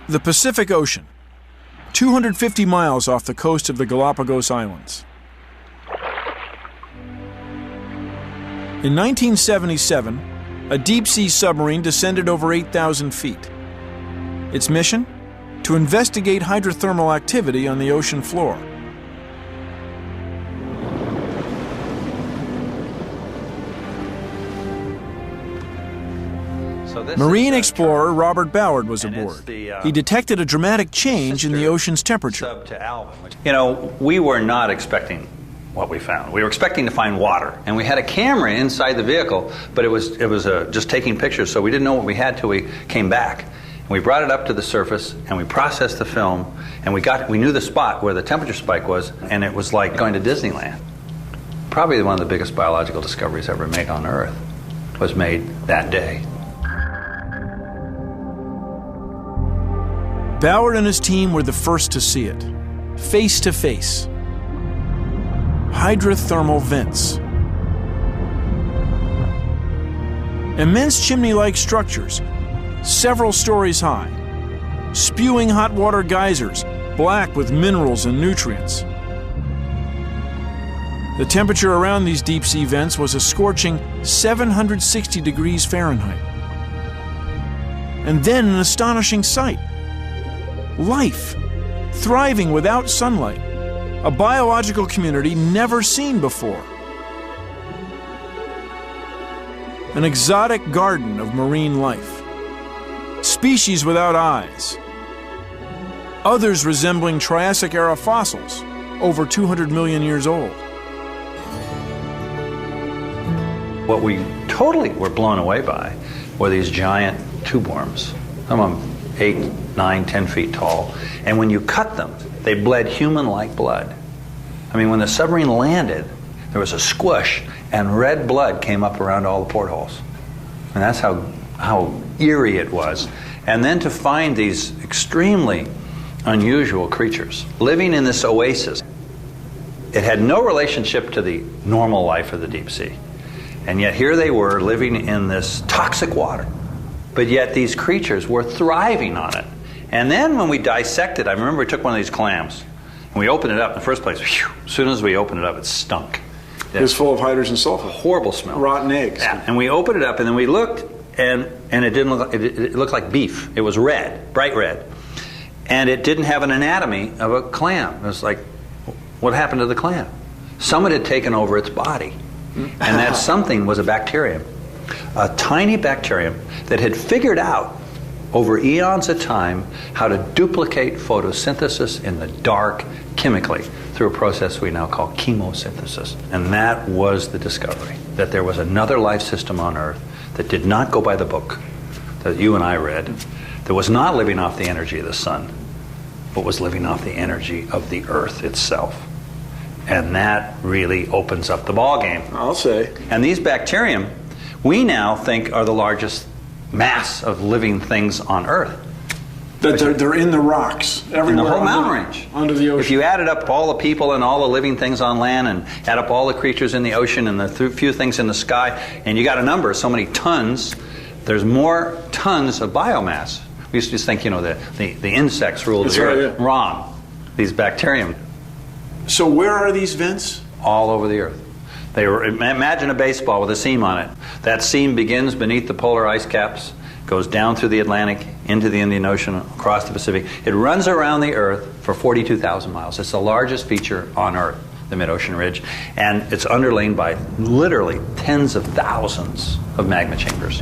The Pacific Ocean, 250 miles off the coast of the Galapagos Islands. In 1977, a deep-sea submarine descended over 8,000 feet. Its mission? To investigate hydrothermal activity on the ocean floor. Marine explorer Robert Ballard was aboard. He detected a dramatic change in the ocean's temperature. You know, we were not expecting what we found. We were expecting to find water, and we had a camera inside the vehicle, but it was just taking pictures, so we didn't know what we had till we came back. And we brought it up to the surface, and we processed the film, and we knew the spot where the temperature spike was, and it was like going to Disneyland. Probably one of the biggest biological discoveries ever made on Earth was made that day. Ballard and his team were the first to see it, face to face. Hydrothermal vents. Immense chimney-like structures, several stories high, spewing hot water geysers, black with minerals and nutrients. The temperature around these deep-sea vents was a scorching 760 degrees Fahrenheit. And then an astonishing sight. Life, thriving without sunlight, a biological community never seen before. An exotic garden of marine life, species without eyes, others resembling Triassic-era fossils, over 200 million years old. What we totally were blown away by were these giant tube worms, some of them 8, 9, 10 feet tall. And when you cut them, they bled human-like blood. I mean, when the submarine landed, there was a squish, and red blood came up around all the portholes. And that's how eerie it was. And then to find these extremely unusual creatures living in this oasis. It had no relationship to the normal life of the deep sea. And yet here they were living in this toxic water. But yet these creatures were thriving on it. And then when we dissected, I remember we took one of these clams, and we opened it up in the first place. Whew, as soon as we opened it up, it stunk. It was full of hydrogen sulfide. Horrible smell. Rotten eggs. Yeah. And we opened it up, and then we looked, and it didn't look. It looked like beef. It was red, bright red, and it didn't have an anatomy of a clam. It was like, what happened to the clam? Someone had taken over its body, and that something was a bacterium, a tiny bacterium that had figured out over eons of time how to duplicate photosynthesis in the dark chemically through a process we now call chemosynthesis. And that was the discovery, that there was another life system on Earth that did not go by the book that you and I read, that was not living off the energy of the sun, but was living off the energy of the Earth itself. And that really opens up the ballgame. I'll say. And these bacterium, we now think are the largest mass of living things on Earth. That they're in the rocks, everywhere. In the whole mountain range. Under the ocean. If you added up all the people and all the living things on land and add up all the creatures in the ocean and the few things in the sky, and you got a number, so many tons, there's more tons of biomass. We used to just think, you know, the insects ruled the Earth. Yeah. Wrong. These bacterium. So where are these vents? All over the Earth. They were, imagine a baseball with a seam on it. That seam begins beneath the polar ice caps, goes down through the Atlantic, into the Indian Ocean, across the Pacific. It runs around the Earth for 42,000 miles. It's the largest feature on Earth, the mid-ocean ridge, and it's underlain by literally tens of thousands of magma chambers.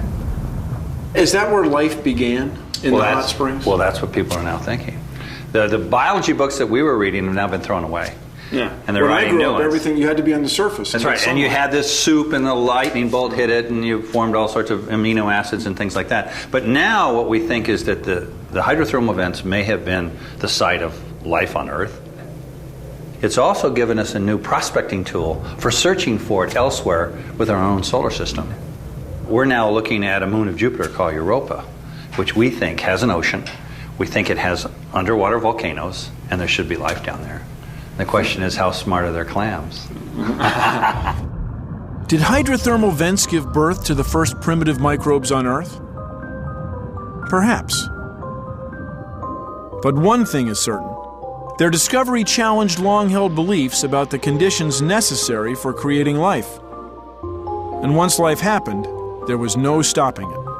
Is that where life began, in the hot springs? Well, that's what people are now thinking. The biology books that we were reading have now been thrown away. Yeah. And they're writing new ones. Everything, you had to be on the surface. That's right. And you had this soup and the lightning bolt hit it and you formed all sorts of amino acids and things like that. But now what we think is that the hydrothermal vents may have been the site of life on Earth. It's also given us a new prospecting tool for searching for it elsewhere with our own solar system. We're now looking at a moon of Jupiter called Europa, which we think has an ocean. We think it has underwater volcanoes, and there should be life down there. The question is, how smart are their clams? Did hydrothermal vents give birth to the first primitive microbes on Earth? Perhaps. But one thing is certain. Their discovery challenged long-held beliefs about the conditions necessary for creating life. And once life happened, there was no stopping it.